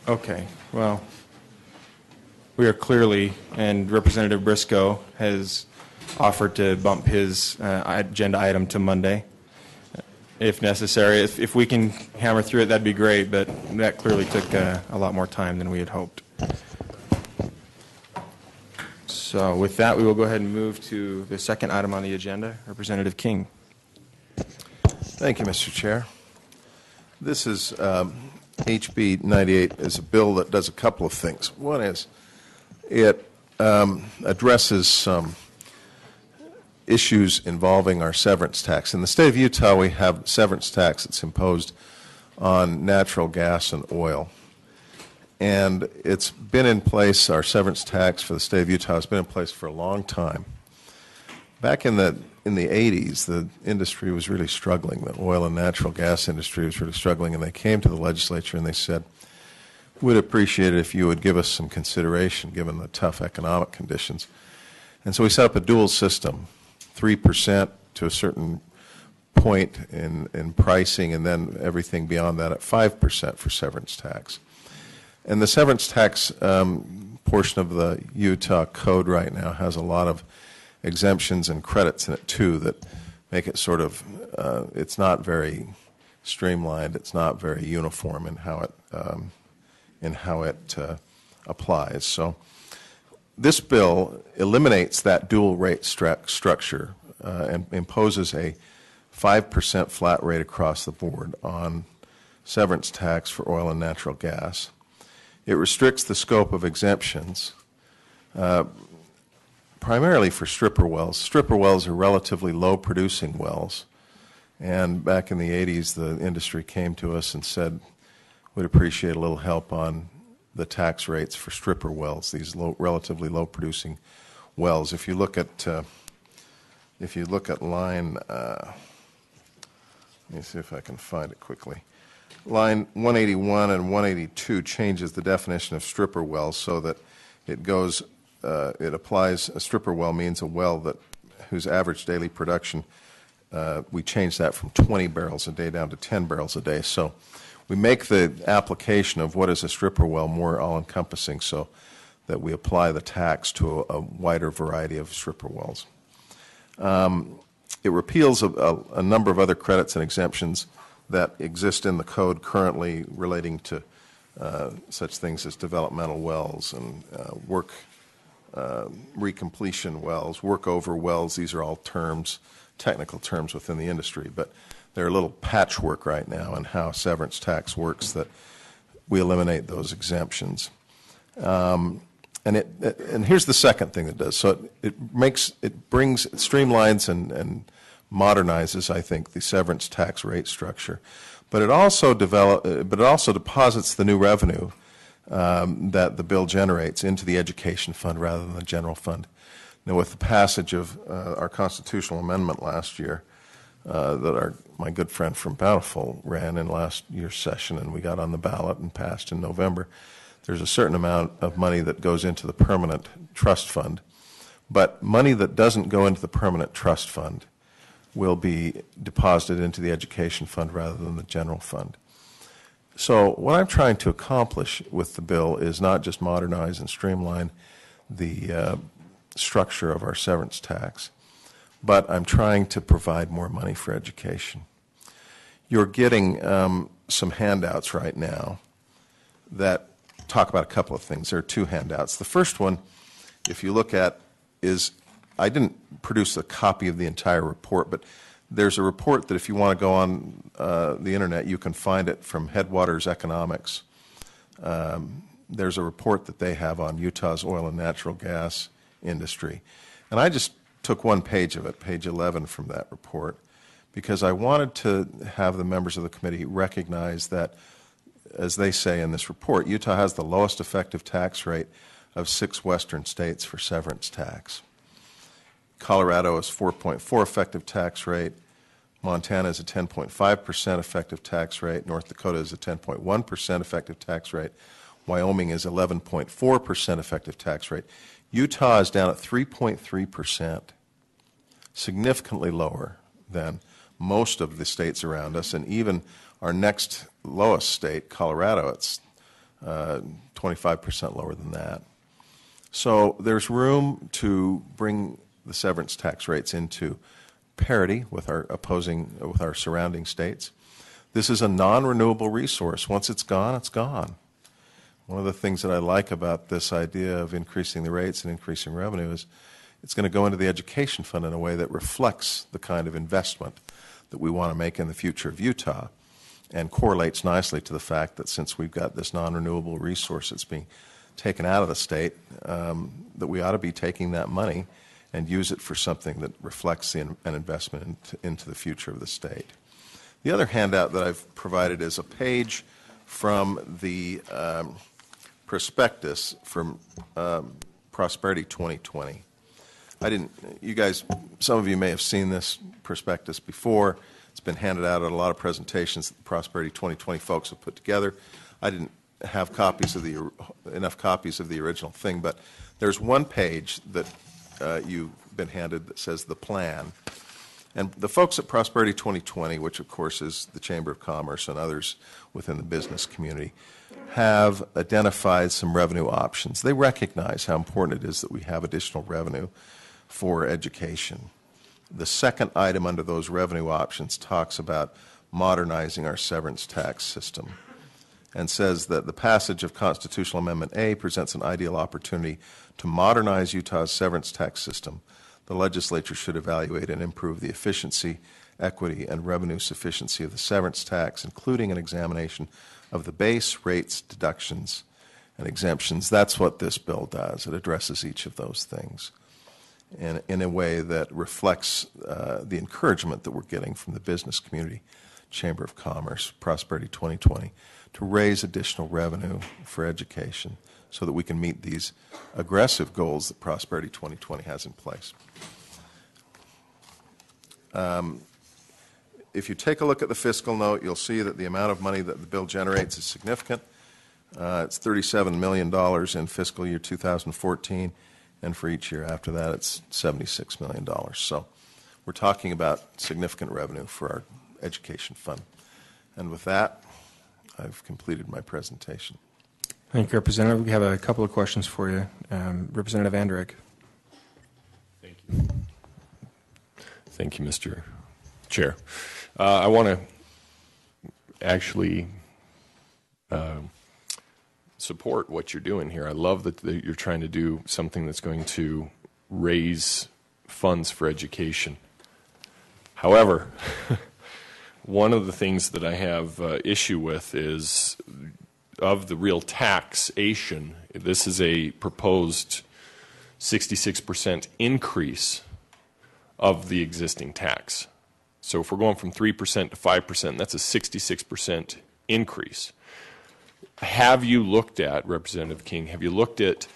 Okay, well, we are clearly, and Representative Briscoe has offered to bump his agenda item to Monday, if necessary. If we can hammer through it, that'd be great, but that clearly took a lot more time than we had hoped. So with that, we will go ahead and move to the second item on the agenda. Representative King. Thank you, Mr. Chair. This is HB 98 is a bill that does a couple of things. One is it addresses some issues involving our severance tax. In the state of Utah, we have severance tax that's imposed on natural gas and oil. And it's been in place, our severance tax for the state of Utah has been in place for a long time. Back in the 80s, the industry was really struggling. The oil and natural gas industry was really struggling, and they came to the legislature and they said, we'd appreciate it if you would give us some consideration given the tough economic conditions. And so we set up a dual system, 3% to a certain point in pricing, and then everything beyond that at 5% for severance tax. And the severance tax portion of the Utah code right now has a lot of exemptions and credits in it too that make it sort of, it's not very streamlined, it's not very uniform in how it applies. So this bill eliminates that dual rate structure and imposes a 5% flat rate across the board on severance tax for oil and natural gas. It restricts the scope of exemptions, primarily for stripper wells. Stripper wells are relatively low-producing wells, and back in the 80s, the industry came to us and said, we'd appreciate a little help on the tax rates for stripper wells, these relatively low-producing wells. If you look at line, let me see if I can find it quickly. Line 181 and 182 changes the definition of stripper wells so that it goes, it applies, a stripper well means a well that whose average daily production, we change that from 20 barrels a day down to 10 barrels a day. So we make the application of what is a stripper well more all-encompassing so that we apply the tax to a wider variety of stripper wells. It repeals a number of other credits and exemptions that exist in the code currently relating to such things as developmental wells and work recompletion wells, workover wells. These are all terms, technical terms within the industry, but they're a little patchwork right now in how severance tax works that we eliminate those exemptions. And here's the second thing it does. So it streamlines and modernizes, I think, the severance tax rate structure, but it also deposits the new revenue that the bill generates into the education fund rather than the general fund. Now, with the passage of our constitutional amendment last year that my good friend from Bountiful ran in last year's session, and we got on the ballot and passed in November, there's a certain amount of money that goes into the permanent trust fund, but money that doesn't go into the permanent trust fund will be deposited into the education fund rather than the general fund. So what I'm trying to accomplish with the bill is not just modernize and streamline the structure of our severance tax, but I'm trying to provide more money for education. You're getting some handouts right now that talk about a couple of things. There are two handouts. The first one, if you look at, is I didn't produce a copy of the entire report, but there's a report that if you want to go on the internet, you can find it from Headwaters Economics. There's a report that they have on Utah's oil and natural gas industry. And I just took one page of it, page 11 from that report, because I wanted to have the members of the committee recognize that, as they say in this report, Utah has the lowest effective tax rate of 6 western states for severance tax. Colorado is 4.4 effective tax rate. Montana is a 10.5% effective tax rate. North Dakota is a 10.1% effective tax rate. Wyoming is 11.4% effective tax rate. Utah is down at 3.3%, significantly lower than most of the states around us, and even our next lowest state, Colorado, it's 25% lower than that. So there's room to bring the severance tax rates into parity with our surrounding states. This is a non-renewable resource. Once it's gone, it's gone. One of the things that I like about this idea of increasing the rates and increasing revenue is it's going to go into the education fund in a way that reflects the kind of investment that we want to make in the future of Utah, and correlates nicely to the fact that since we've got this non-renewable resource that's being taken out of the state, that we ought to be taking that money and use it for something that reflects an investment into the future of the state. The other handout that I've provided is a page from the prospectus from Prosperity 2020. You guys, some of you may have seen this prospectus before. It's been handed out at a lot of presentations that the Prosperity 2020 folks have put together. I didn't have enough copies of the original thing, but there's one page that you've been handed that says the plan. And the folks at Prosperity 2020, which of course is the Chamber of Commerce and others within the business community, have identified some revenue options. They recognize how important it is that we have additional revenue for education. The second item under those revenue options talks about modernizing our severance tax system and says that the passage of Constitutional Amendment A presents an ideal opportunity to modernize Utah's severance tax system. The legislature should evaluate and improve the efficiency, equity, and revenue sufficiency of the severance tax, including an examination of the base, rates, deductions, and exemptions. That's what this bill does. It addresses each of those things in a way that reflects the encouragement that we're getting from the business community, Chamber of Commerce, Prosperity 2020, to raise additional revenue for education so that we can meet these aggressive goals that Prosperity 2020 has in place. If you take a look at the fiscal note, you'll see that the amount of money that the bill generates is significant. It's $37 million in fiscal year 2014, and for each year after that, it's $76 million. So we're talking about significant revenue for our education fund. And with that, I've completed my presentation. Thank you, Representative. We have a couple of questions for you. Representative Andrick. Thank you. Thank you, Mr. Chair. I want to actually support what you're doing here. I love that you're trying to do something that's going to raise funds for education. However, one of the things that I have issue with is of the real taxation. This is a proposed 66% increase of the existing tax. So if we're going from 3% to 5%, that's a 66% increase. Have you looked at, Representative King, have you looked at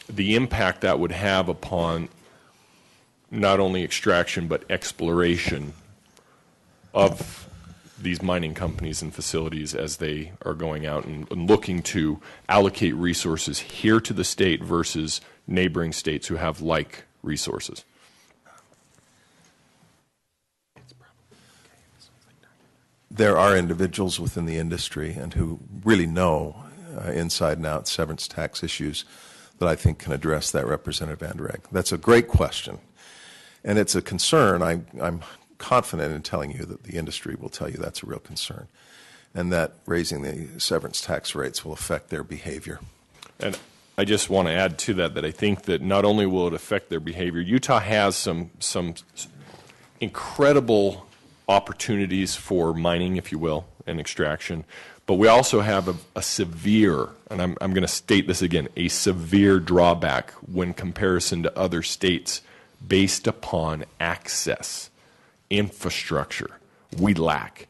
the impact that would have upon not only extraction but exploration of these mining companies and facilities as they are going out and looking to allocate resources here to the state versus neighboring states who have like resources? There are individuals within the industry and who really know inside and out severance tax issues that I think can address that, Representative Andrick. That's a great question, and it's a concern. I'm confident in telling you that the industry will tell you that's a real concern, and that raising the severance tax rates will affect their behavior. And I just want to add to that I think that not only will it affect their behavior, Utah has some incredible opportunities for mining, if you will, and extraction, but we also have a severe, and I'm going to state this again, a severe drawback when comparison to other states based upon access, infrastructure. We lack.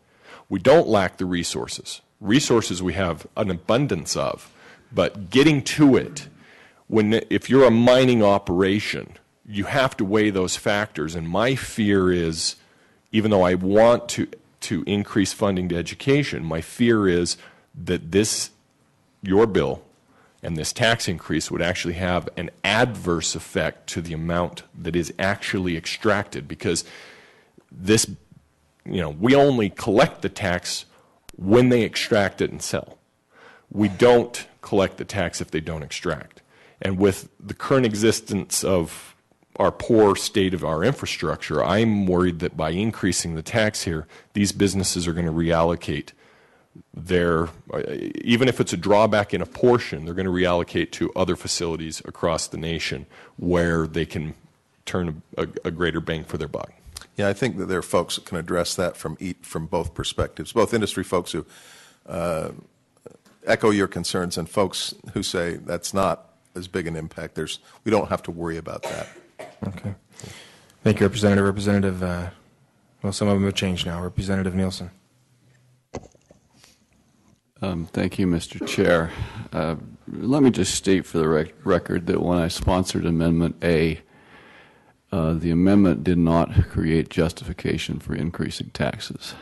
We don't lack the resources. Resources we have an abundance of, but getting to it, if you're a mining operation, you have to weigh those factors, and my fear is, even though I want to increase funding to education, my fear is that your bill and this tax increase would actually have an adverse effect to the amount that is actually extracted, because we only collect the tax when they extract it and sell. we don't collect the tax if they don't extract. And with the current existence of our poor state of our infrastructure, I'm worried that by increasing the tax here, these businesses are going to reallocate their, even if it's a drawback in a portion, they're going to reallocate to other facilities across the nation where they can turn a greater bang for their buck. Yeah, I think that there are folks that can address that from both perspectives, both industry folks who echo your concerns and folks who say that's not as big an impact. We don't have to worry about that. Okay. Thank you, Representative. Representative, well, some of them have changed now. Representative Nielsen. Thank you, Mr. Chair. Let me just state for the record that when I sponsored Amendment A, the amendment did not create justification for increasing taxes.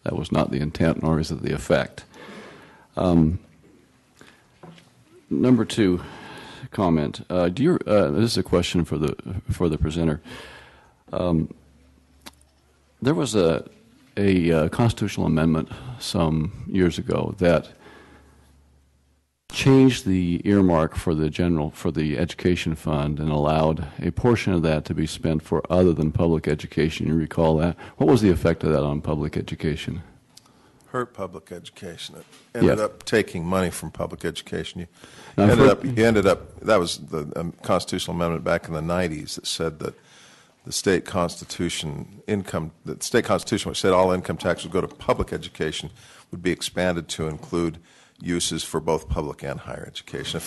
That was not the intent, nor is it the effect. Number two comment. This is a question for the presenter. There was a constitutional amendment some years ago that changed the earmark for the education fund and allowed a portion of that to be spent for other than public education. You recall that? What was the effect of that on public education? Hurt public education. It ended up taking money from public education. That was the constitutional amendment back in the 90s that said that the state constitution which said all income tax would go to public education would be expanded to include uses for both public and higher education.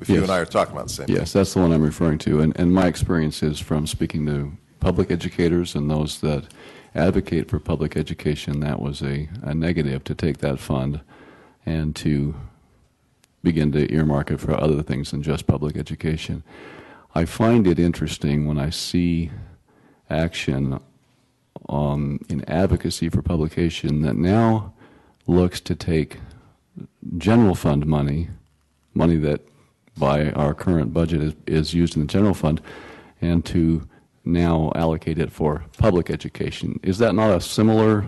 If you and I are talking about the same thing. Yes, that's the one I'm referring to. And my experience is from speaking to public educators and those that advocate for public education, that was a negative to take that fund and to begin to earmark it for other things than just public education. I find it interesting when I see action in advocacy for publication that now looks to take general fund money that by our current budget is used in the general fund, and to now allocate it for public education. Is that not a similar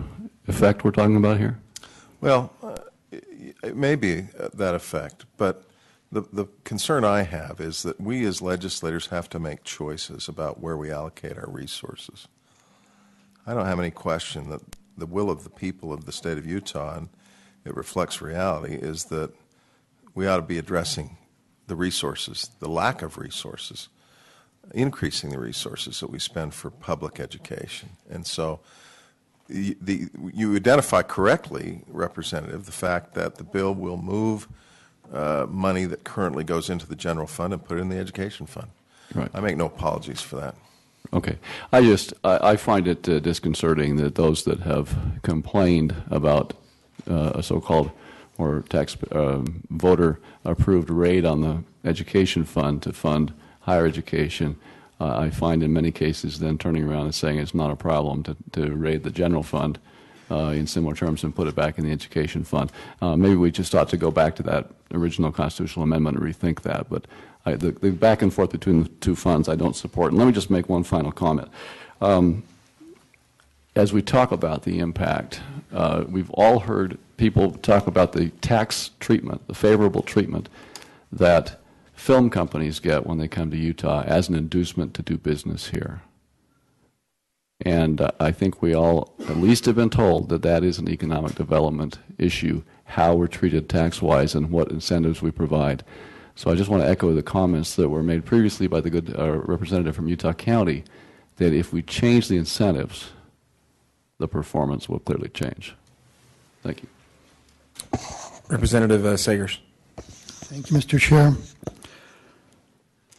effect we're talking about here? Well, it may be that effect, but the concern I have is that we as legislators have to make choices about where we allocate our resources. I don't have any question that the will of the people of the state of Utah, and it reflects reality, is that we ought to be addressing the resources, the lack of resources, increasing the resources that we spend for public education. And so you identify correctly, Representative, the fact that the bill will move money that currently goes into the general fund and put it in the education fund. Right. I make no apologies for that. Okay. I find it disconcerting that those that have complained about a so-called or voter-approved raid on the education fund to fund higher education, I find in many cases then turning around and saying it's not a problem to raid the general fund in similar terms and put it back in the education fund. Maybe we just ought to go back to that original constitutional amendment and rethink that. But the back and forth between the two funds I don't support. And let me just make one final comment. As we talk about the impact, we've all heard people talk about the tax treatment, the favorable treatment that film companies get when they come to Utah as an inducement to do business here. And I think we all at least have been told that that is an economic development issue, how we're treated tax-wise and what incentives we provide. So I just want to echo the comments that were made previously by the good representative from Utah County, that if we change the incentives, the performance will clearly change. Thank you. Representative Sagers. Thank you, Mr. Chair.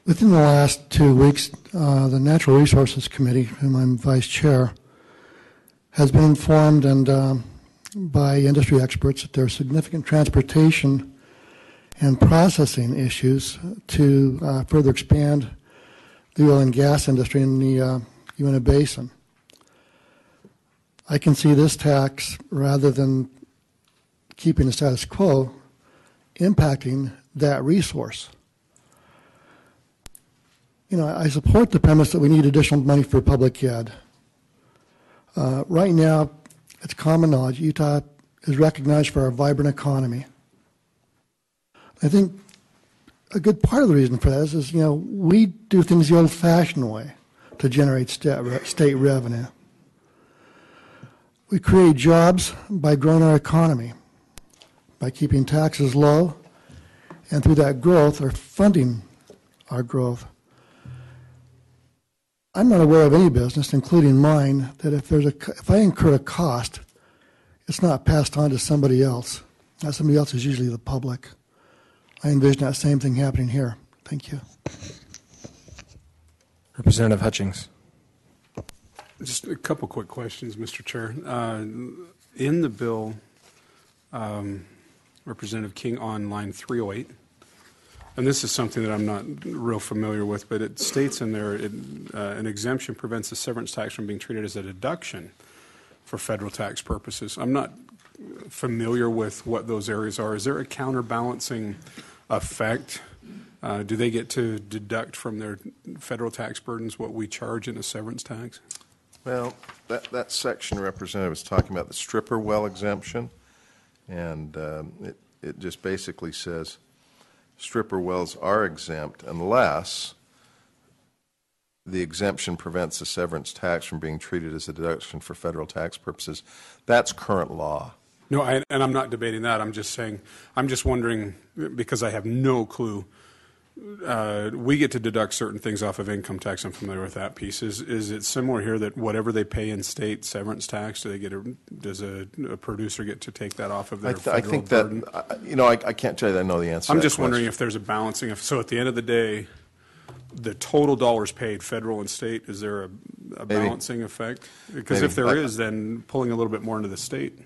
Within the last 2 weeks, the Natural Resources Committee, whom I'm vice chair, has been informed and by industry experts that there are significant transportation and processing issues to further expand the oil and gas industry in the Uinta Basin. I can see this tax, rather than keeping the status quo, impacting that resource. You know, I support the premise that we need additional money for public ed. Right now, it's common knowledge, Utah is recognized for our vibrant economy. I think a good part of the reason for that is we do things the old-fashioned way to generate state revenue. We create jobs by growing our economy, by keeping taxes low, and through that growth, or funding our growth. I'm not aware of any business, including mine, that if I incur a cost, it's not passed on to somebody else. That somebody else is usually the public. I envision that same thing happening here. Thank you. Representative Hutchings. Just a couple quick questions, Mr. Chair. In the bill, Representative King, on line 308, and this is something that I'm not real familiar with, but it states in there an exemption prevents the severance tax from being treated as a deduction for federal tax purposes. I'm not familiar with what those areas are. Is there a counterbalancing effect? Do they get to deduct from their federal tax burdens what we charge in a severance tax? Well, that section, Representative, is talking about the stripper well exemption, and it just basically says stripper wells are exempt unless the exemption prevents the severance tax from being treated as a deduction for federal tax purposes. That's current law. No, and I'm not debating that. I'm just saying, I'm just wondering, because I have no clue. We get to deduct certain things off of income tax. I'm familiar with that piece. Is it similar here that whatever they pay in state severance tax, does a producer get to take that off of their federal I think burden? that, I can't tell you that I know the answer to I'm that just wondering question. if there's a balancing. So at the end of the day, the total dollars paid, federal and state, is there a balancing effect? Because Maybe. if there is, then pulling a little bit more into the state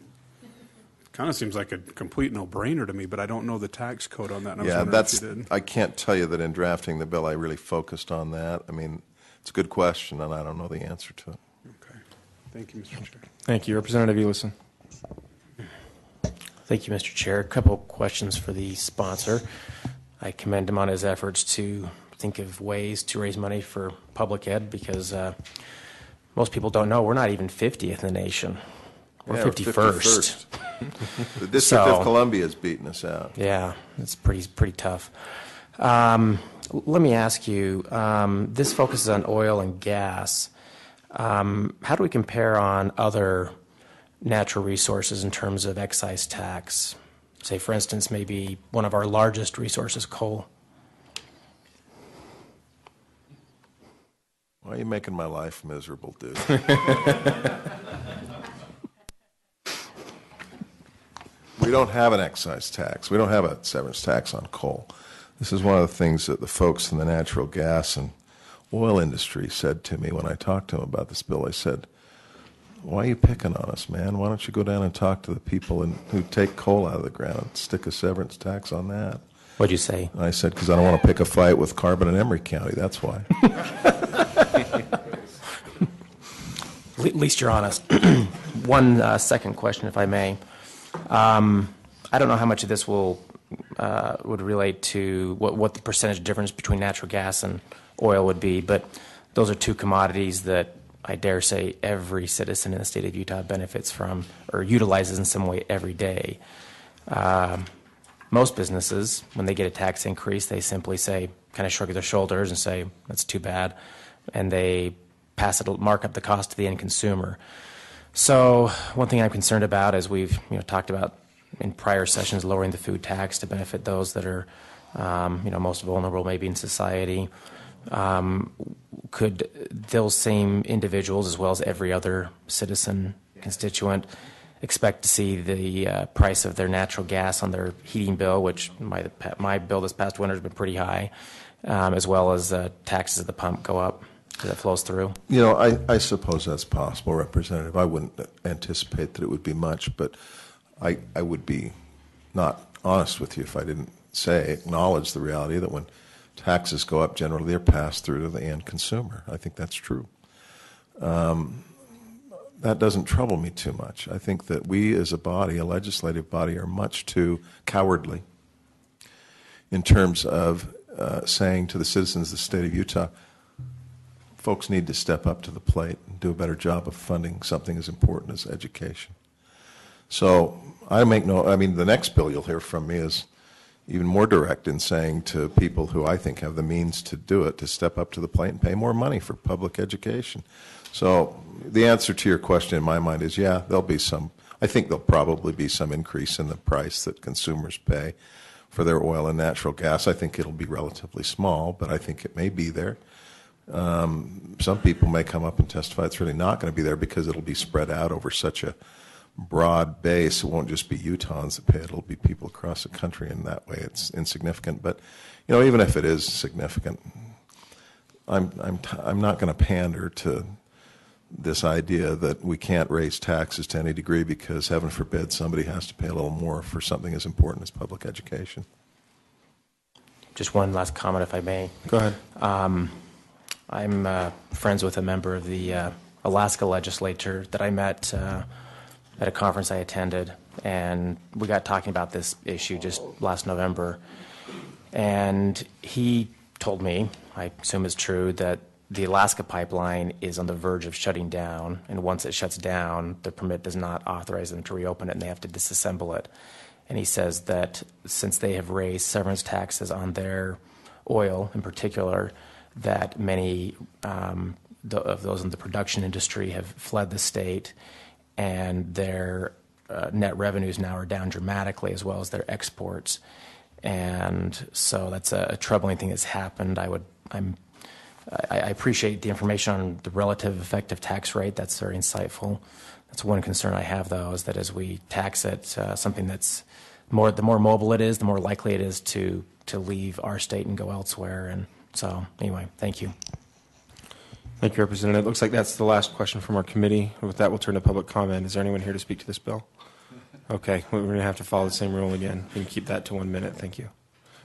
kind of seems like a complete no-brainer to me, but I don't know the tax code on that. And I was wondering if you did. I can't tell you that in drafting the bill I really focused on that. I mean, it's a good question, and I don't know the answer to it. Okay. Thank you, Mr. Chair. Thank you. Representative Ellison. Thank you, Mr. Chair. A couple questions for the sponsor. I commend him on his efforts to think of ways to raise money for public ed, because most people don't know we're not even 50th in the nation. We're 51st. The District of Columbia has beaten us out. Yeah, it's pretty tough. Let me ask you, this focuses on oil and gas. How do we compare on other natural resources in terms of excise tax? Say, for instance, maybe one of our largest resources, coal. Why are you making my life miserable, dude? We don't have an excise tax. We don't have a severance tax on coal. This is one of the things that the folks in the natural gas and oil industry said to me when I talked to them about this bill. They said, why are you picking on us, man? Why don't you go down and talk to the people who take coal out of the ground and stick a severance tax on that? What'd you say? And I said, because I don't want to pick a fight with Carbon and Emery County. That's why. At least you're honest. One second question, if I may. I don't know how much of this would relate to what the percentage difference between natural gas and oil would be, but those are two commodities that I dare say every citizen in the state of Utah benefits from or utilizes in some way every day. Most businesses, when they get a tax increase, they simply say, kind of shrug their shoulders and say, that's too bad, and they mark up the cost to the end consumer. So one thing I'm concerned about, as we've talked about in prior sessions, lowering the food tax to benefit those that are most vulnerable maybe in society. Could those same individuals, as well as every other citizen constituent, expect to see the price of their natural gas on their heating bill, which my bill this past winter has been pretty high, as well as taxes at the pump go up? That flows through? I suppose that's possible, Representative. I wouldn't anticipate that it would be much, but I would be not honest with you if I didn't acknowledge the reality that when taxes go up, generally they're passed through to the end consumer. I think that's true. That doesn't trouble me too much. I think that we as a body, a legislative body, are much too cowardly in terms of saying to the citizens of the state of Utah, folks need to step up to the plate and do a better job of funding something as important as education. So the next bill you'll hear from me is even more direct in saying to people who I think have the means to do it, to step up to the plate and pay more money for public education. So the answer to your question in my mind is, yeah, I think there'll probably be some increase in the price that consumers pay for their oil and natural gas. I think it'll be relatively small, but I think it may be there. Some people may come up and testify it's really not going to be there because it'll be spread out over such a broad base. It won't just be Utahns that pay it. It'll be people across the country, and that way it's insignificant. But even if it is significant, I'm not going to pander to this idea that we can't raise taxes to any degree because, heaven forbid, somebody has to pay a little more for something as important as public education. Just one last comment, if I may. Go ahead. I'm friends with a member of the Alaska legislature that I met at a conference I attended, and we got talking about this issue just last November. And he told me, I assume it's true, that the Alaska pipeline is on the verge of shutting down, and once it shuts down, the permit does not authorize them to reopen it, and they have to disassemble it. And he says that since they have raised severance taxes on their oil in particular, that many of those in the production industry have fled the state, and their net revenues now are down dramatically, as well as their exports. And so that's a troubling thing that's happened. I appreciate the information on the relative effective tax rate. That's very insightful. That's one concern I have, though, is that as we tax it, something that's the more mobile it is, the more likely it is to leave our state and go elsewhere. And so, anyway, thank you. Thank you, Representative. It looks like that's the last question from our committee. With that, we'll turn to public comment. Is there anyone here to speak to this bill? Okay, we're going to have to follow the same rule again. You can keep that to 1 minute. Thank you.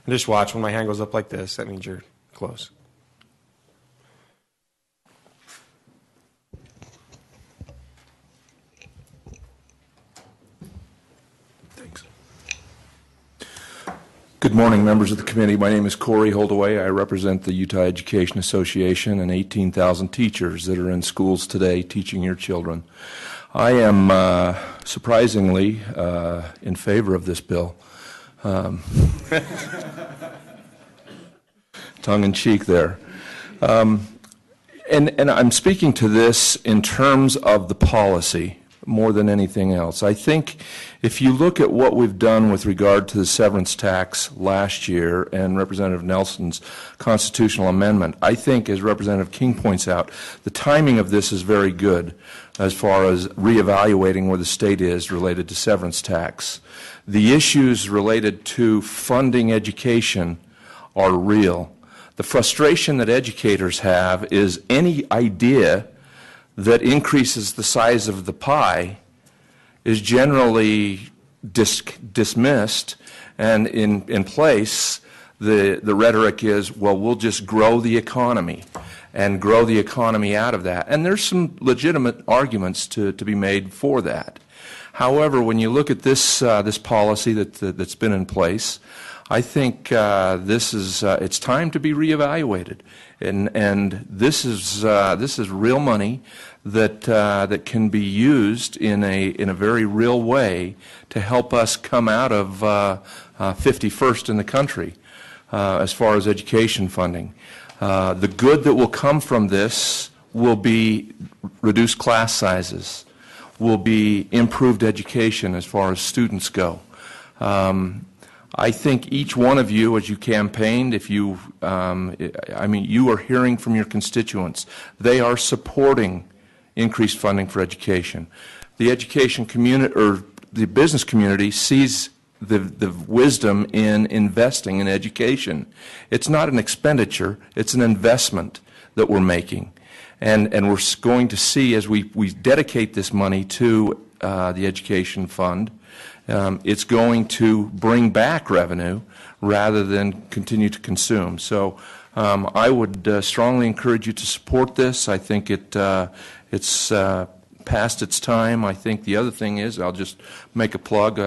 And just watch. When my hand goes up like this, that means you're close. Thanks. Good morning, members of the committee. My name is Corey Holdaway. I represent the Utah Education Association and 18,000 teachers that are in schools today teaching your children. I am surprisingly in favor of this bill. Tongue in cheek there. And I'm speaking to this in terms of the policy more than anything else. I think if you look at what we've done with regard to the severance tax last year and Representative Nelson's constitutional amendment, I think, as Representative King points out, the timing of this is very good as far as reevaluating where the state is related to severance tax. The issues related to funding education are real. The frustration that educators have is any idea that increases the size of the pie is generally dismissed, and in place the rhetoric is, well, we'll just grow the economy and grow the economy out of that. And there's some legitimate arguments to be made for that. However, when you look at this policy that's been in place, I think it's time to be reevaluated, and this is real money that can be used in a very real way to help us come out of 51st in the country as far as education funding. The good that will come from this will be reduced class sizes, will be improved education as far as students go. I think each one of you, as you campaigned, you are hearing from your constituents. They are supporting increased funding for education. The education community, or the business community, sees the wisdom in investing in education. It's not an expenditure, it's an investment that we're making. And we're going to see, as we dedicate this money to the education fund, it's going to bring back revenue rather than continue to consume. So I would strongly encourage you to support this. I think it's past its time. I think the other thing is, I'll just make a plug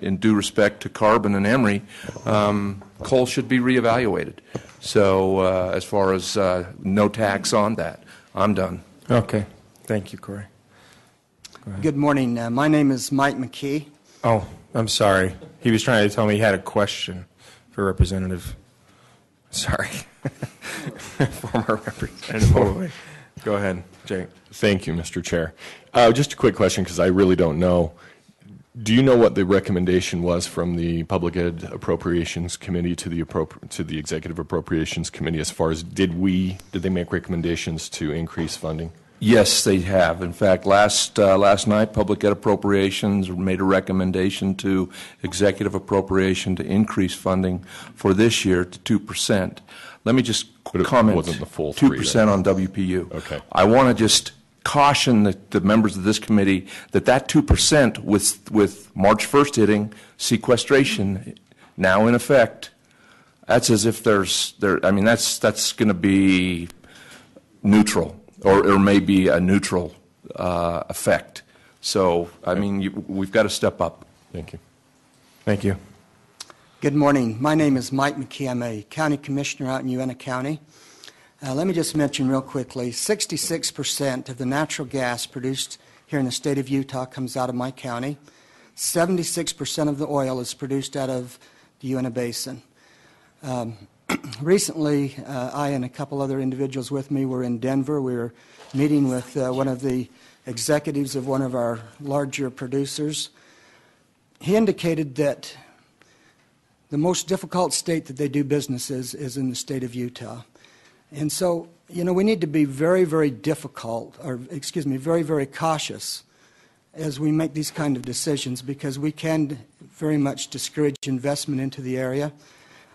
in due respect to Carbon and Emory, coal should be reevaluated. So as far as no tax on that, I'm done. Okay. Thank you, Corey. Good morning. My name is Mike McKee. Oh, I'm sorry. He was trying to tell me he had a question for Representative. Sorry. Former Representative Holloway. Go ahead, Jake. Thank you, Mr. Chair. Just a quick question, because I really don't know. Do you know what the recommendation was from the Public Ed Appropriations Committee to the Executive Appropriations Committee as far as did they make recommendations to increase funding? Yes, they have. In fact, last night, Public Ed Appropriations made a recommendation to Executive Appropriation to increase funding for this year to 2%. Let me just comment. It wasn't the full 3%. 2% on WPU. Okay. I want to just caution the members of this committee that 2% with March 1st hitting, sequestration now in effect, that's as if that's going to be neutral. Or maybe a neutral effect. So, we've got to step up. Thank you. Thank you. Good morning. My name is Mike McKee. I'm a county commissioner out in Uena County. Let me just mention real quickly, 66% of the natural gas produced here in the state of Utah comes out of my county. 76% of the oil is produced out of the Uena Basin. Recently, I and a couple other individuals with me were in Denver. We were meeting with one of the executives of one of our larger producers. He indicated that the most difficult state that they do business is in the state of Utah. And so, we need to be very, very very, very cautious as we make these kind of decisions, because we can very much discourage investment into the area.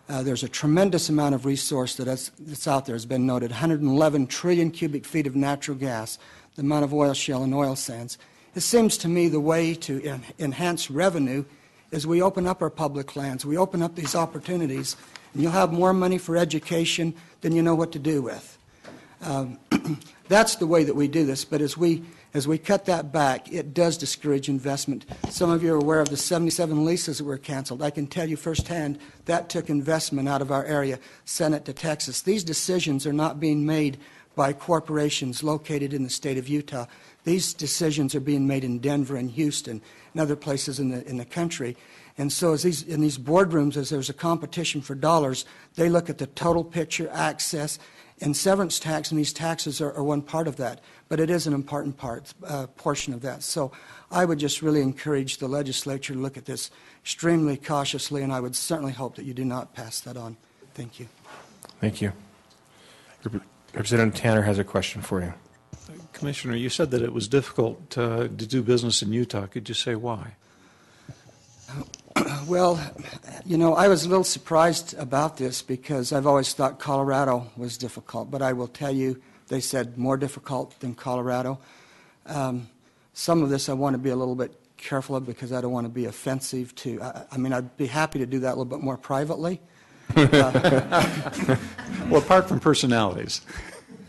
There's a tremendous amount of resource that's out there. Has been noted, 111 trillion cubic feet of natural gas, the amount of oil shale and oil sands. It seems to me the way to enhance revenue is we open up our public lands, we open up these opportunities, and you'll have more money for education than you know what to do with. That's the way that we do this, but as we cut that back, it does discourage investment. Some of you are aware of the 77 leases that were canceled. I can tell you firsthand that took investment out of our area, sent it to Texas. These decisions are not being made by corporations located in the state of Utah. These decisions are being made in Denver and Houston and other places in the country. And so in these boardrooms, as there's a competition for dollars, they look at the total picture, access, and severance tax, and these taxes are one part of that. But it is an important portion of that. So I would just really encourage the legislature to look at this extremely cautiously, and I would certainly hope that you do not pass that on. Thank you. Thank you. Representative Tanner has a question for you. Commissioner, you said that it was difficult to do business in Utah. Could you say why? Well, I was a little surprised about this because I've always thought Colorado was difficult, but I will tell you, they said more difficult than Colorado. Some of this I want to be a little bit careful of because I don't want to be offensive to, I'd be happy to do that a little bit more privately. Well, apart from personalities.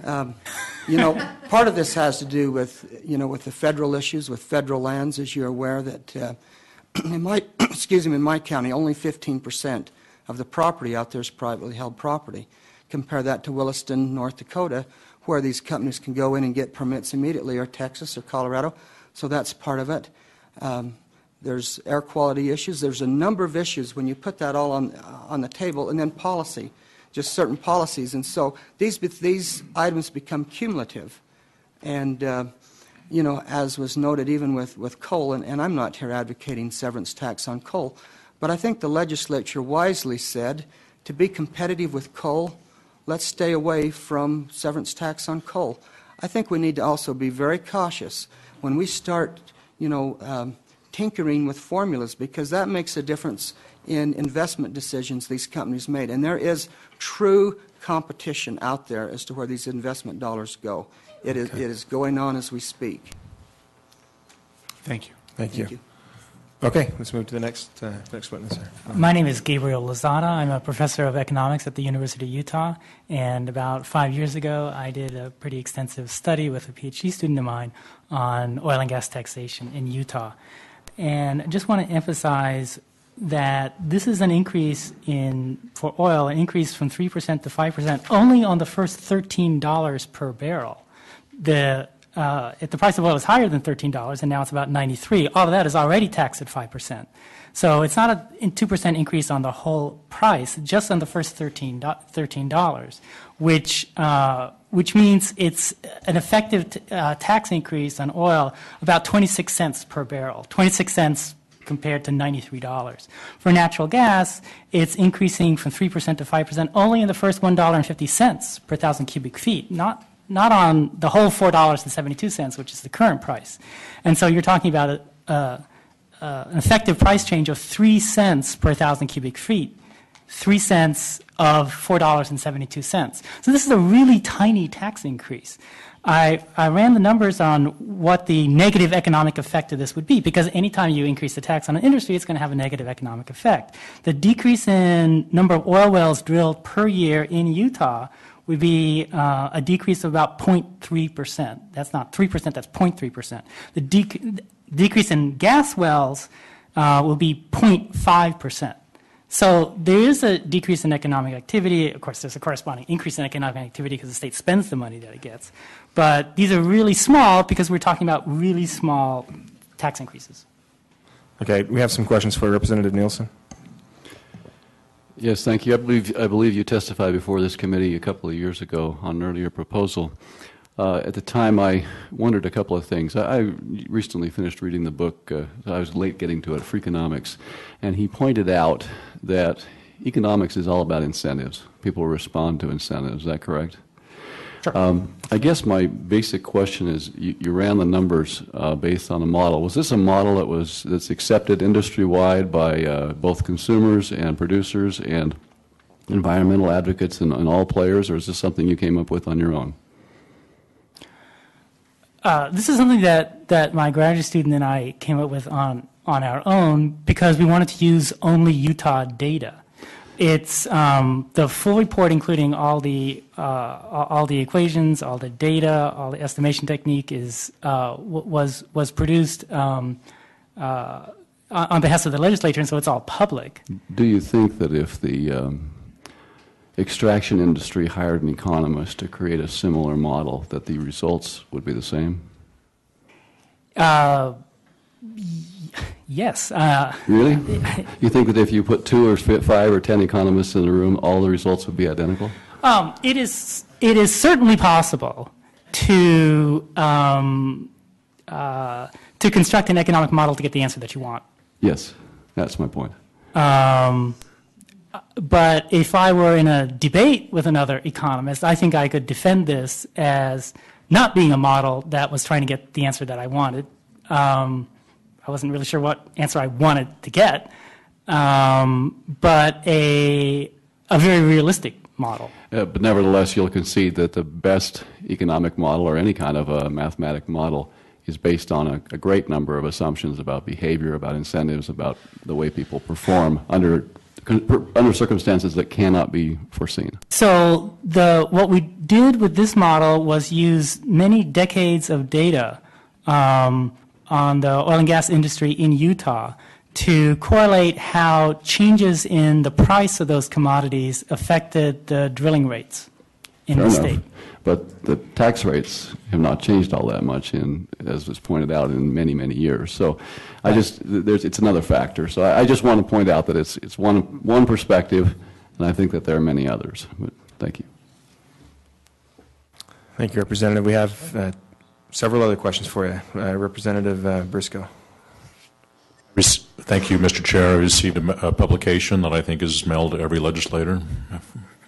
Part of this has to do with, with the federal issues, with federal lands, as you're aware that in my county, only 15% of the property out there is privately held property. Compare that to Williston, North Dakota, where these companies can go in and get permits immediately, or Texas or Colorado. So that's part of it. There's air quality issues. There's a number of issues when you put that all on the table, and then policy, just certain policies. And so these items become cumulative. And as was noted even with coal, and I'm not here advocating severance tax on coal, but I think the legislature wisely said, to be competitive with coal, let's stay away from severance tax on coal. I think we need to also be very cautious when we start, tinkering with formulas, because that makes a difference in investment decisions these companies made. And there is true competition out there as to where these investment dollars go. It is going on as we speak. Thank you. Thank you. Okay, let's move to the next witness. My name is Gabriel Lozada. I'm a professor of economics at the University of Utah. And about 5 years ago, I did a pretty extensive study with a PhD student of mine on oil and gas taxation in Utah. And I just want to emphasize that this is an increase for oil, an increase from 3% to 5% only on the first $13 per barrel. The if the price of oil is higher than $13 and now it's about 93, all of that is already taxed at 5%. So it's not a 2% increase on the whole price, just on the first $13, which means it's an effective tax increase on oil about 26 cents per barrel, 26 cents compared to $93. For natural gas, it's increasing from 3% to 5% only in the first $1.50 per thousand cubic feet, not on the whole $4.72, which is the current price. And so you're talking about an effective price change of 3 cents per thousand cubic feet, 3 cents of $4.72. So this is a really tiny tax increase. I ran the numbers on what the negative economic effect of this would be, because anytime you increase the tax on an industry, it's going to have a negative economic effect. The decrease in number of oil wells drilled per year in Utah would be a decrease of about 0.3%. That's not 3%, that's 0.3%. The decrease in gas wells will be 0.5%. So there is a decrease in economic activity. Of course, there's a corresponding increase in economic activity because the state spends the money that it gets. But these are really small because we're talking about really small tax increases. Okay, we have some questions for Representative Nielsen. Yes, thank you. I believe you testified before this committee a couple of years ago on an earlier proposal. At the time, I wondered a couple of things. I recently finished reading the book. I was late getting to it, Freakonomics, and he pointed out that economics is all about incentives. People respond to incentives. Is that correct? Sure. I guess my basic question is: you ran the numbers based on a model. Was this a model that's accepted industry-wide by both consumers and producers and environmental advocates and all players, or is this something you came up with on your own? This is something that my graduate student and I came up with on our own because we wanted to use only Utah data. It's the full report, including all the equations, all the data, all the estimation technique was produced on behalf of the legislature, and so it's all public. Do you think that if the extraction industry hired an economist to create a similar model, that the results would be the same? Yes. Really? You think that if you put 2 or 5 or 10 economists in a room, all the results would be identical? It is certainly possible to construct an economic model to get the answer that you want. Yes, that's my point. But if I were in a debate with another economist, I think I could defend this as not being a model that was trying to get the answer that I wanted. I wasn't really sure what answer I wanted to get, but a very realistic model. But nevertheless, you'll concede that the best economic model or any kind of a mathematic model is based on a great number of assumptions about behavior, about incentives, about the way people perform under circumstances that cannot be foreseen. So what we did with this model was use many decades of data on the oil and gas industry in Utah to correlate how changes in the price of those commodities affected the drilling rates in the state. But the tax rates have not changed all that much, as was pointed out, in many, many years. So it's another factor. So I just want to point out that it's one perspective, and I think that there are many others. But thank you. Thank you, Representative. We have several other questions for you. Representative Briscoe. Thank you, Mr. Chair. I received a publication that I think is mailed to every legislator,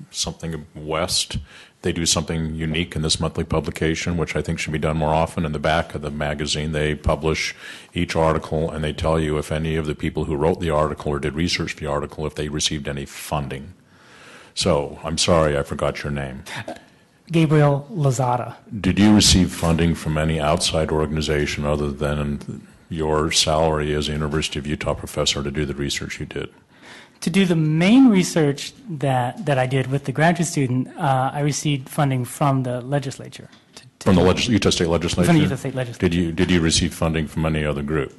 something West. They do something unique in this monthly publication, which I think should be done more often. In the back of the magazine, they publish each article, and they tell you if any of the people who wrote the article or did research for the article, if they received any funding. So, I'm sorry, I forgot your name. Gabriel Lozada. Did you receive funding from any outside organization other than your salary as a University of Utah professor to do the research you did? To do the main research that I did with the graduate student, I received funding from the legislature. From the Utah State Legislature? From the Utah State Legislature. Did you receive funding from any other group?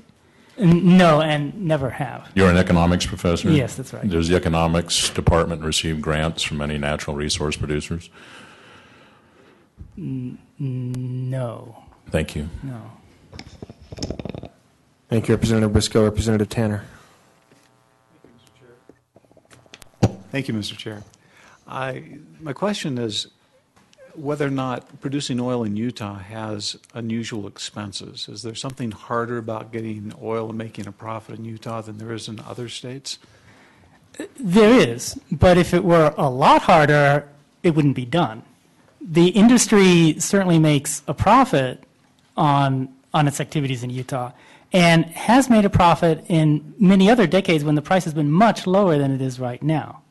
No, and never have. You're an economics professor? Yes, that's right. Does the economics department receive grants from any natural resource producers? No. Thank you. No. Thank you, Representative Briscoe. Representative Tanner. Thank you, Mr. Chair. My question is whether or not producing oil in Utah has unusual expenses. Is there something harder about getting oil and making a profit in Utah than there is in other states? There is, but if it were a lot harder, it wouldn't be done. The industry certainly makes a profit on its activities in Utah and has made a profit in many other decades when the price has been much lower than it is right now.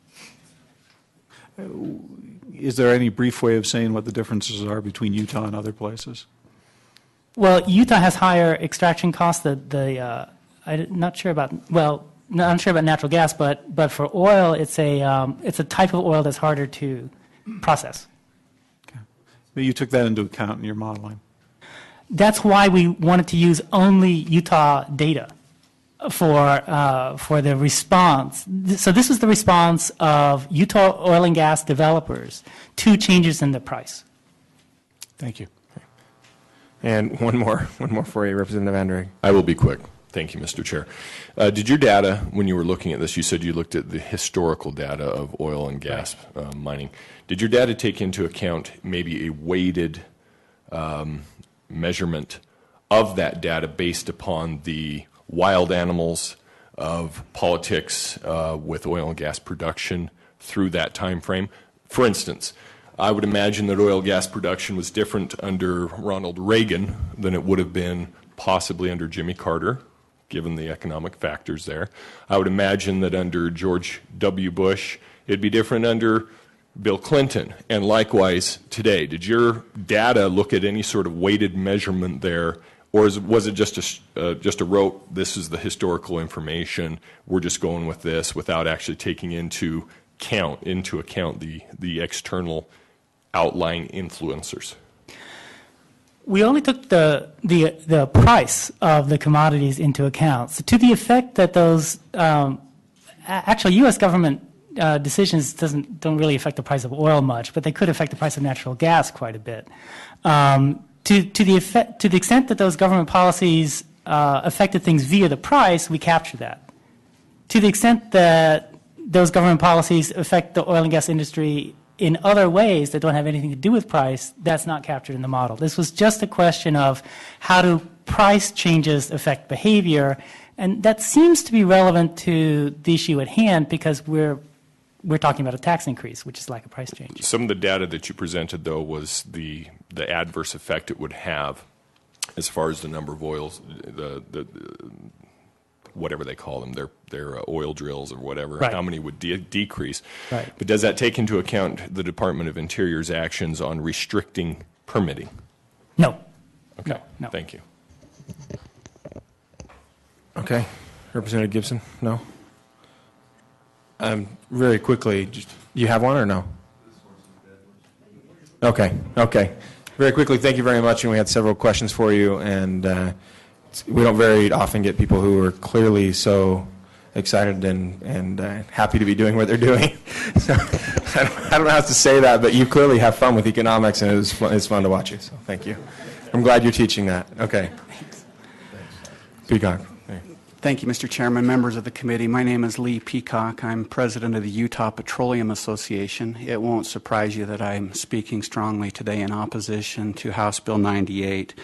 Is there any brief way of saying what the differences are between Utah and other places? Well, Utah has higher extraction costs. I'm not sure about natural gas, but for oil, it's a type of oil that's harder to process. Okay. But you took that into account in your modeling. That's why we wanted to use only Utah data for the response. So this is the response of Utah oil and gas developers to changes in the price. Thank you. And one more for you, Representative Andreg. I will be quick. Thank you, Mr. Chair. Did your data, when you were looking at this, you said you looked at the historical data of oil and gas mining. Did your data take into account maybe a weighted measurement of that data based upon the wild animals of politics with oil and gas production through that time frame? For instance, I would imagine that oil and gas production was different under Ronald Reagan than it would have been possibly under Jimmy Carter, given the economic factors there. I would imagine that under George W. Bush, it'd be different under Bill Clinton, and likewise today. Did your data look at any sort of weighted measurement there, or was it just a rote, this is the historical information, we're just going with this without actually taking into account the external outlying influencers? We only took the price of the commodities into account. So to the effect that those actually U.S. government decisions don't really affect the price of oil much, but they could affect the price of natural gas quite a bit. To the extent that those government policies affected things via the price, we capture that. To the extent that those government policies affect the oil and gas industry in other ways that don't have anything to do with price, that's not captured in the model. This was just a question of how do price changes affect behavior, and that seems to be relevant to the issue at hand because we're talking about a tax increase, which is like a price change. Some of the data that you presented, though, was the adverse effect it would have as far as the number of oils, the whatever they call them, their oil drills or whatever, right. How many would decrease. Right. But does that take into account the Department of Interior's actions on restricting permitting? No. Okay. No. Thank you. Okay. Representative Gibson? No? Very quickly, you have one or no? Okay. Very quickly, thank you very much, and we had several questions for you, and we don't very often get people who are clearly so excited and happy to be doing what they're doing. So I don't know how to say that, but you clearly have fun with economics, and it's fun to watch you, so thank you. I'm glad you're teaching that. Okay. Peacock. Thank you, Mr. Chairman, members of the committee. My name is Lee Peacock. I'm president of the Utah Petroleum Association. It won't surprise you that I'm speaking strongly today in opposition to House Bill 98.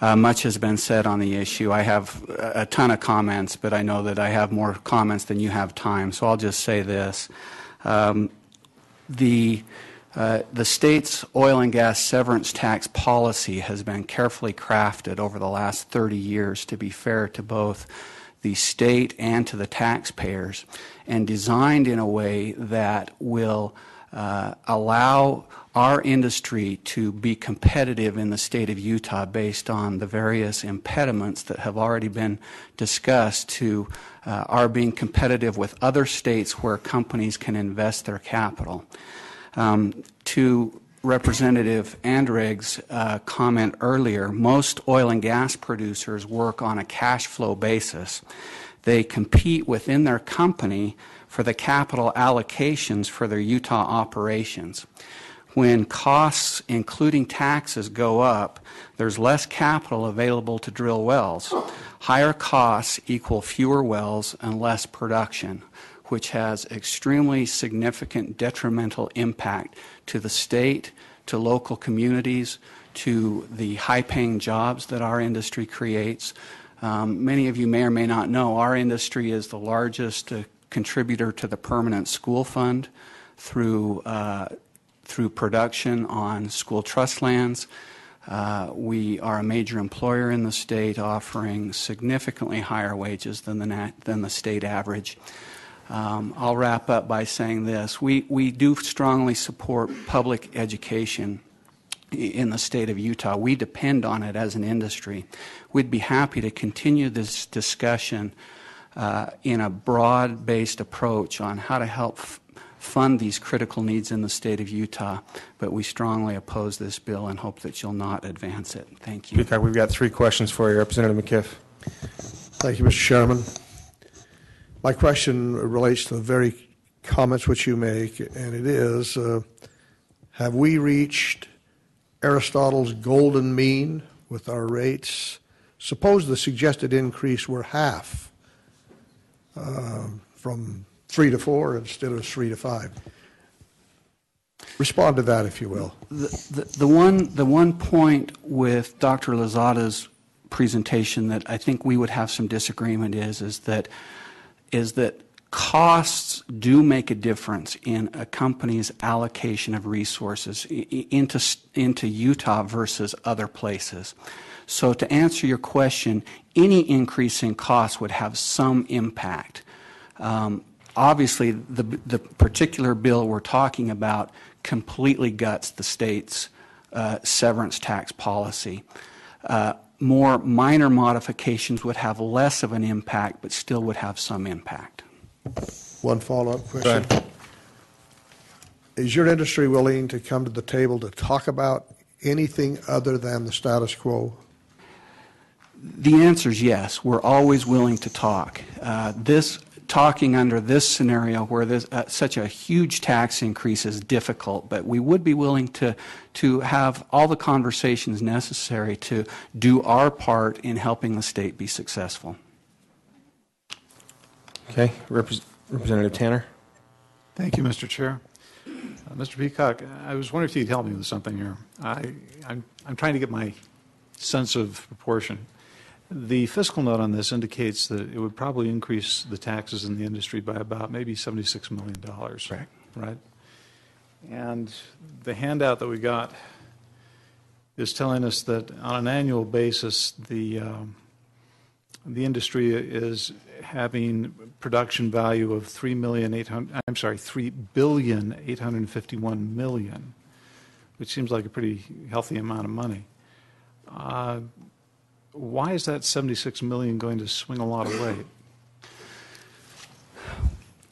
Much has been said on the issue. I have a ton of comments, but I know that I have more comments than you have time, so I'll just say this. The state's oil and gas severance tax policy has been carefully crafted over the last 30 years to be fair to both the state and to the taxpayers, and designed in a way that will allow our industry to be competitive in the state of Utah based on the various impediments that have already been discussed to our being competitive with other states where companies can invest their capital. To Representative Andreg's comment earlier, most oil and gas producers work on a cash flow basis. They compete within their company for the capital allocations for their Utah operations. When costs, including taxes, go up, there's less capital available to drill wells. Higher costs equal fewer wells and less production, which has extremely significant detrimental impact to the state, to local communities, to the high-paying jobs that our industry creates. Many of you may or may not know our industry is the largest contributor to the permanent school fund through production on school trust lands. We are a major employer in the state, offering significantly higher wages than the state average. I'll wrap up by saying this. We do strongly support public education in the state of Utah. We depend on it as an industry. We'd be happy to continue this discussion in a broad-based approach on how to help fund these critical needs in the state of Utah, but we strongly oppose this bill and hope that you'll not advance it. Thank you. Peacock, we've got 3 questions for you. Representative McKiff. Thank you, Mr. Chairman. My question relates to the very comments which you make, and it is, have we reached Aristotle's golden mean with our rates? Suppose the suggested increase were half, from 3 to 4 instead of 3 to 5. Respond to that, if you will. The one point with Dr. Lozada's presentation that I think we would have some disagreement is that costs do make a difference in a company's allocation of resources into Utah versus other places. So to answer your question, any increase in costs would have some impact. Obviously, the particular bill we're talking about completely guts the state's severance tax policy. More minor modifications would have less of an impact, but still would have some impact. One follow-up question. Is your industry willing to come to the table to talk about anything other than the status quo? The answer is yes. We're always willing to talk. Talking under this scenario where there's such a huge tax increase is difficult, but we would be willing to have all the conversations necessary to do our part in helping the state be successful. Okay. Representative Tanner. Thank you, Mr. Chair. Mr. Peacock, I was wondering if you could help me with something here. I'm trying to get my sense of proportion. The fiscal note on this indicates that it would probably increase the taxes in the industry by about maybe $76 million. Correct. Right? And the handout that we got is telling us that on an annual basis, the industry is having production value of $3,851,000,000, which seems like a pretty healthy amount of money. Why is that $76 million going to swing a lot of weight?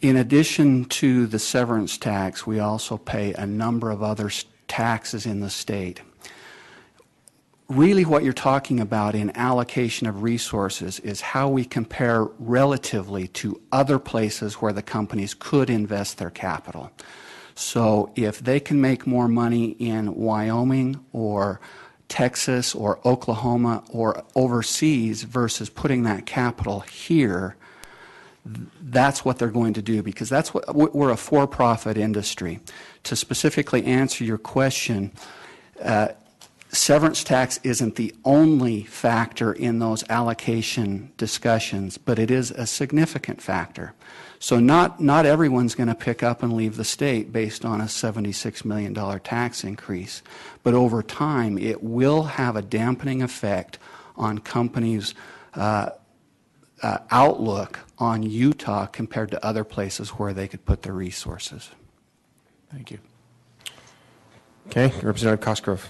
In addition to the severance tax, we also pay a number of other taxes in the state. Really what you're talking about in allocation of resources is how we compare relatively to other places where the companies could invest their capital. So if they can make more money in Wyoming or Texas or Oklahoma or overseas versus putting that capital here, that's what they're going to do, because that's what we're a for-profit industry. To specifically answer your question, severance tax isn't the only factor in those allocation discussions, but it is a significant factor. So not everyone's going to pick up and leave the state based on a $76 million tax increase, but over time it will have a dampening effect on companies' outlook on Utah compared to other places where they could put their resources. Thank you. Okay, Representative Cosgrove.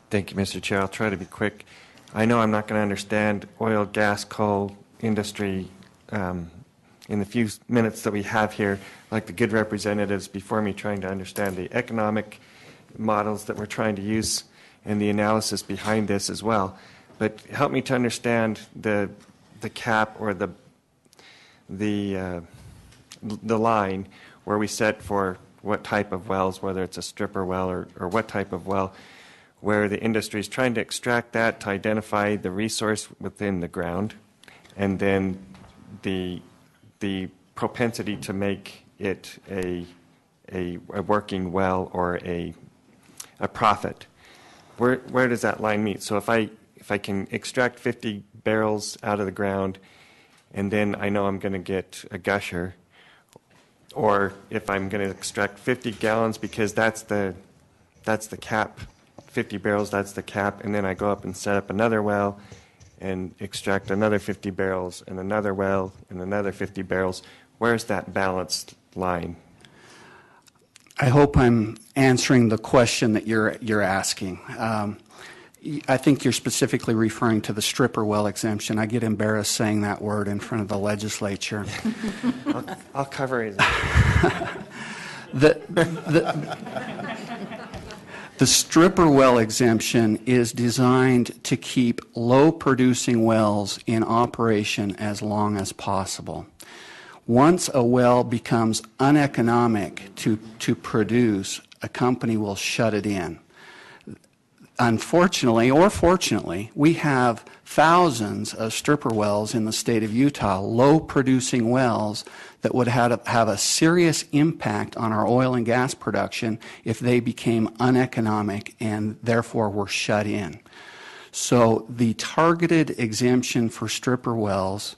Thank you, Mr. Chair. I'll try to be quick. I know I'm not going to understand oil, gas, coal industry in the few minutes that we have here, like the good representatives before me, trying to understand the economic models that we're trying to use and the analysis behind this as well. But help me to understand the cap or the line where we set for what type of wells, whether it's a stripper well or what type of well, where the industry is trying to extract that to identify the resource within the ground, and then the propensity to make it a working well or a profit. Where does that line meet? So if I can extract 50 barrels out of the ground, and then I know I'm going to get a gusher, or if I'm going to extract 50 gallons because that's the cap, 50 barrels, that's the cap, and then I go up and set up another well and extract another 50 barrels and another well and another 50 barrels. Where's that balanced line? I hope I'm answering the question that you're asking. I think you're specifically referring to the stripper well exemption. I get embarrassed saying that word in front of the legislature. I'll cover it. The stripper well exemption is designed to keep low-producing wells in operation as long as possible. Once a well becomes uneconomic to produce, a company will shut it in. Unfortunately, or fortunately, we have thousands of stripper wells in the state of Utah, low-producing wells that would have a serious impact on our oil and gas production if they became uneconomic and therefore were shut in. So the targeted exemption for stripper wells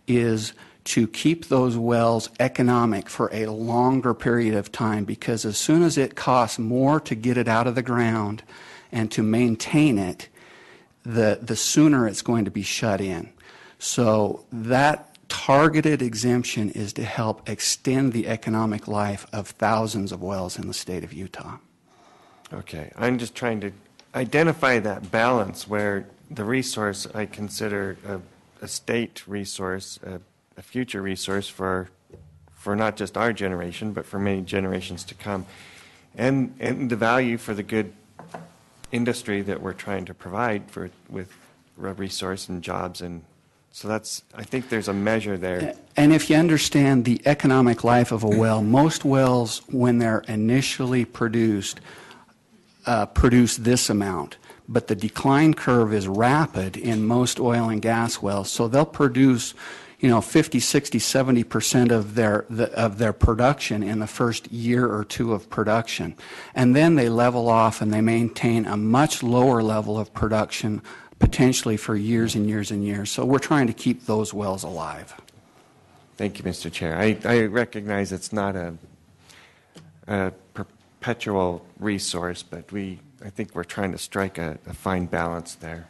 is to keep those wells economic for a longer period of time, because as soon as it costs more to get it out of the ground and to maintain it, the sooner it's going to be shut in. So that targeted exemption is to help extend the economic life of thousands of wells in the state of Utah. Okay, I'm just trying to identify that balance where the resource I consider a state resource, a future resource for not just our generation, but for many generations to come, and the value for the good industry that we're trying to provide with a resource and jobs. And so I think there's a measure there. And if you understand the economic life of a well, most wells, when they're initially produced, produce this amount. But the decline curve is rapid in most oil and gas wells. So they'll produce 50, 60, 70% of their production in the first year or two of production. And then they level off and they maintain a much lower level of production, potentially for years and years and years. So we're trying to keep those wells alive. Thank you, Mr. Chair. I recognize it's not a perpetual resource, but I think we're trying to strike a fine balance there.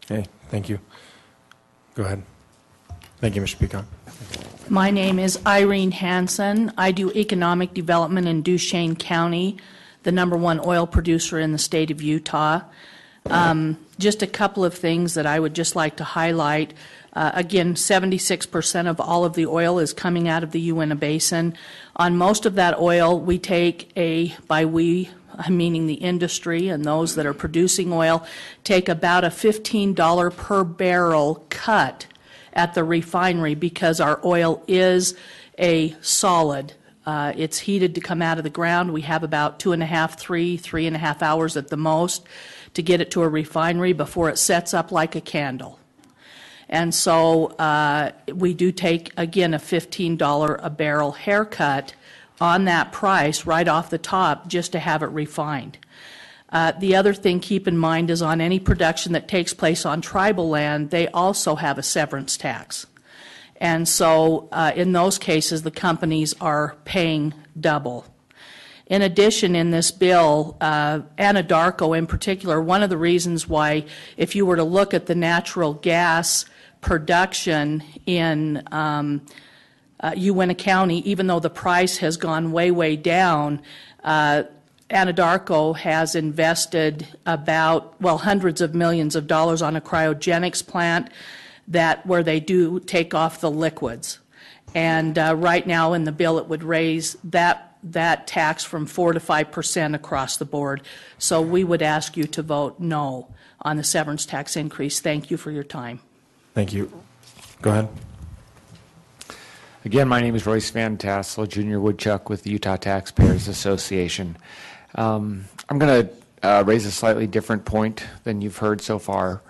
Okay, thank you. Go ahead. Thank you, Mr. Pecan. My name is Irene Hansen. I do economic development in Duchesne County, the #1 oil producer in the state of Utah. Just a couple of things that I would just like to highlight. Again, 76% of all of the oil is coming out of the Uinta Basin. On most of that oil, we take I'm meaning the industry and those that are producing oil, take about a $15 per barrel cut at the refinery because our oil is a solid. It's heated to come out of the ground. We have about 2.5, 3.5 hours at the most to get it to a refinery before it sets up like a candle. And so we do take, again, a $15 a barrel haircut on that price right off the top just to have it refined. The other thing keep in mind is on any production that takes place on tribal land, they also have a severance tax. And so in those cases, the companies are paying double. In addition, in this bill, Anadarko in particular, one of the reasons why, if you were to look at the natural gas production in Uinta County, even though the price has gone way, way down, Anadarko has invested hundreds of millions of dollars on a cryogenics plant where they do take off the liquids. And right now in the bill it would raise that tax from 4 to 5% across the board. So we would ask you to vote no on the severance tax increase. Thank you for your time. Thank you. Go ahead. Again, my name is Royce Van Tassel, Junior Woodchuck with the Utah Taxpayers Association. I'm going to raise a slightly different point than you've heard so far,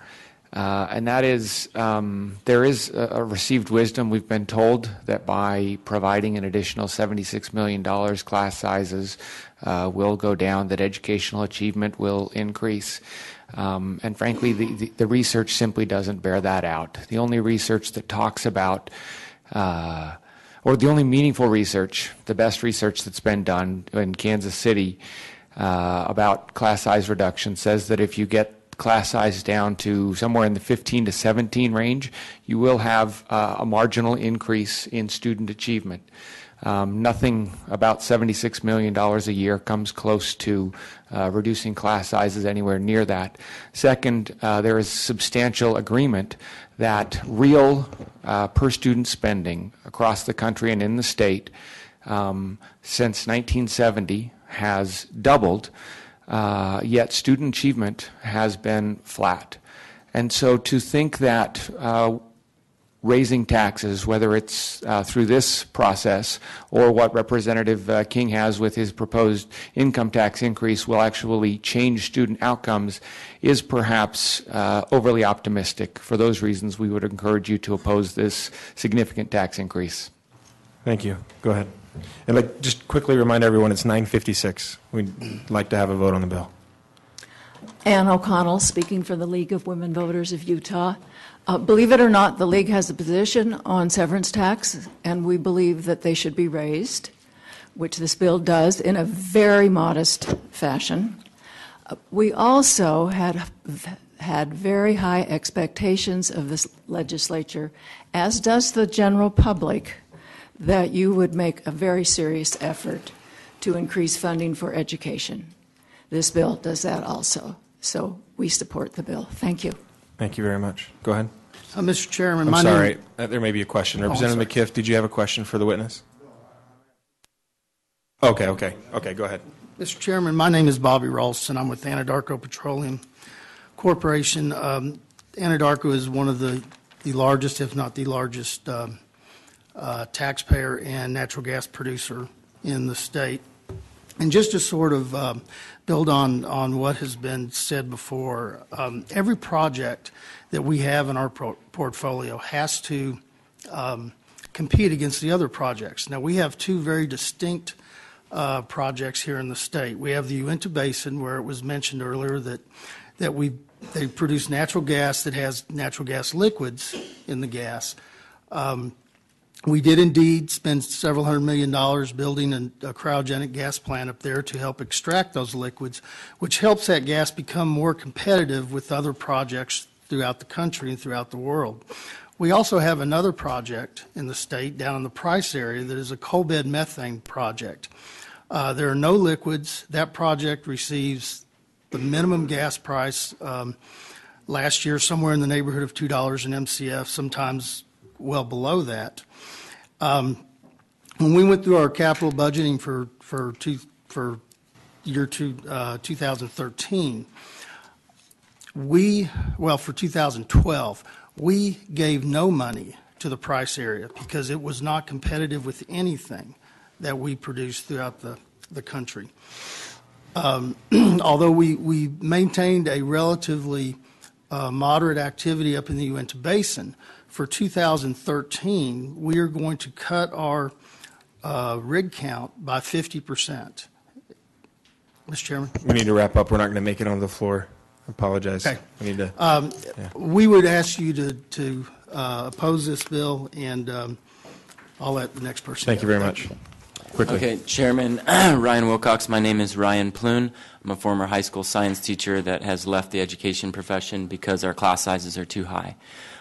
and that is there is a received wisdom. We've been told that by providing an additional $76 million, class sizes will go down, that educational achievement will increase. And frankly, the research simply doesn't bear that out. The only research that talks about or the only meaningful research, the best research that's been done in Kansas City about class size reduction says that if you get class size down to somewhere in the 15 to 17 range, you will have a marginal increase in student achievement. Nothing about $76 million a year comes close to reducing class sizes anywhere near that. Second, there is substantial agreement that real per student spending across the country and in the state since 1970 has doubled, yet student achievement has been flat. And so to think that raising taxes, whether it's through this process or what Representative King has with his proposed income tax increase, will actually change student outcomes is perhaps overly optimistic. For those reasons, we would encourage you to oppose this significant tax increase. Thank you. Go ahead. And just quickly remind everyone it's 9:56. We'd like to have a vote on the bill. Ann O'Connell, speaking for the League of Women Voters of Utah. Believe it or not, the League has a position on severance tax, and we believe that they should be raised, which this bill does in a very modest fashion. We also had very high expectations of this legislature, as does the general public, that you would make a very serious effort to increase funding for education. This bill does that also. So we support the bill. Thank you. Thank you very much. Go ahead. Mr. Chairman, I'm my sorry. name... There may be a question. Oh, Representative McKiff, did you have a question for the witness? Okay. Go ahead. Mr. Chairman, my name is Bobby Ralston. I'm with Anadarko Petroleum Corporation. Anadarko is one of the largest, if not the largest, taxpayer and natural gas producer in the state. And just to sort of build on what has been said before, every project that we have in our portfolio has to compete against the other projects. Now, we have two very distinct projects here in the state. We have the Uinta Basin, where it was mentioned earlier that they produce natural gas that has natural gas liquids in the gas. We did indeed spend several $100 million building a cryogenic gas plant up there to help extract those liquids, which helps that gas become more competitive with other projects throughout the country and throughout the world. We also have another project in the state down in the Price area that is a coal bed methane project. There are no liquids. That project receives the minimum gas price last year somewhere in the neighborhood of $2 an MCF, sometimes well below that. When we went through our capital budgeting for year 2013, for 2012, we gave no money to the Price area because it was not competitive with anything that we produced throughout the country. Although we maintained a relatively moderate activity up in the Uinta Basin, for 2013, we are going to cut our rig count by 50%. Mr. Chairman? We need to wrap up. We're not going to make it on the floor. I apologize. Okay. We need to. We would ask you to oppose this bill, and I'll let the next person. Thank you very much. Quickly. Okay, Chairman, Ryan Wilcox. My name is Ryan Plune. I'm a former high school science teacher that has left the education profession because our class sizes are too high.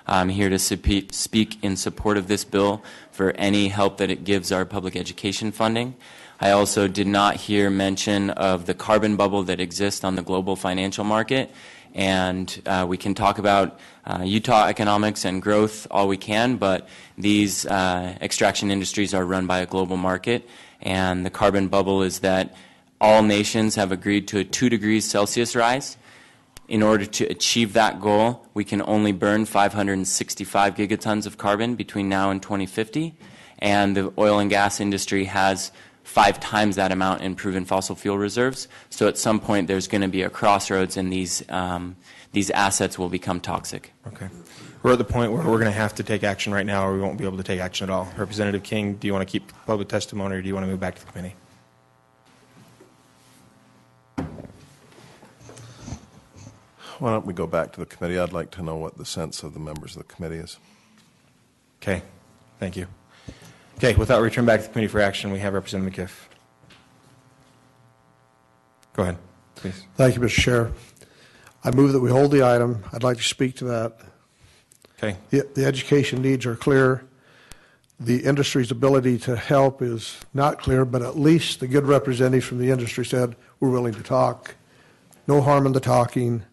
I'm here to speak in support of this bill for any help that it gives our public education funding. I also did not hear mention of the carbon bubble that exists on the global financial market, and we can talk about Utah economics and growth all we can, but these extraction industries are run by a global market, and the carbon bubble is that all nations have agreed to a 2 degrees Celsius rise. In order to achieve that goal, we can only burn 565 gigatons of carbon between now and 2050. and the oil and gas industry has 5 times that amount in proven fossil fuel reserves. So at some point there's going to be a crossroads, and these assets will become toxic. Okay. We're at the point where we're going to have to take action right now, or we won't be able to take action at all. Representative King, do you want to keep public testimony, or do you want to move back to the committee? Why don't we go back to the committee? I'd like to know what the sense of the members of the committee is. Okay. Thank you. Okay. Without return back to the committee for action, we have Representative McKiff. Go ahead, please. Thank you, Mr. Chair. I move that we hold the item. I'd like to speak to that. Okay. The education needs are clear. The industry's ability to help is not clear, but at least the good representative from the industry said we're willing to talk. No harm in the talking.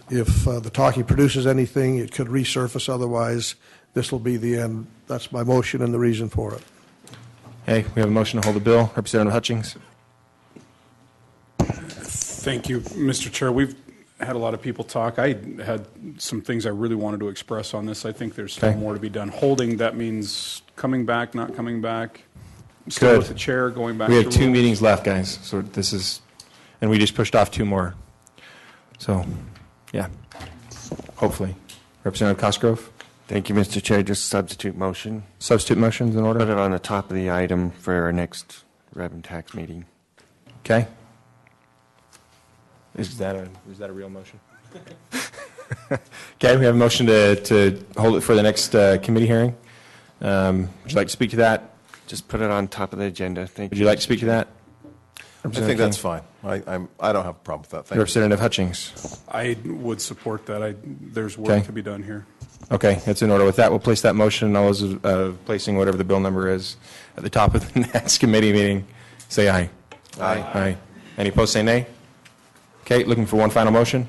If the talking produces anything, it could resurface. Otherwise, this will be the end. That's my motion and the reason for it. Hey, we have a motion to hold the bill. Representative Hutchings. Thank you, Mr. Chair. We've had a lot of people talk. I had some things I really wanted to express on this. I think there's still more to be done. Holding, that means coming back, not coming back. Still Good. with the chair, going back We to have 2 rules. meetings left, guys. So this is, and we just pushed off 2 more. So, yeah, hopefully. Representative Cosgrove. Thank you, Mr. Chair. Just substitute motion. Substitute motions in order. Put it on the top of the item for our next revenue tax meeting. Okay. Is that a real motion? Okay, we have a motion to hold it for the next committee hearing. Would you like to speak to that? Just put it on top of the agenda. Thank Would you like to speak to that? I think that's fine. I don't have a problem with that. Thank you. Representative Hutchings. I would support that. There's work Okay. to be done here. Okay, that's in order. With that, we'll place that motion, and all those placing whatever the bill number is at the top of the next committee meeting, say aye. Aye. Aye. Any opposed, say nay. Okay, looking for one final motion.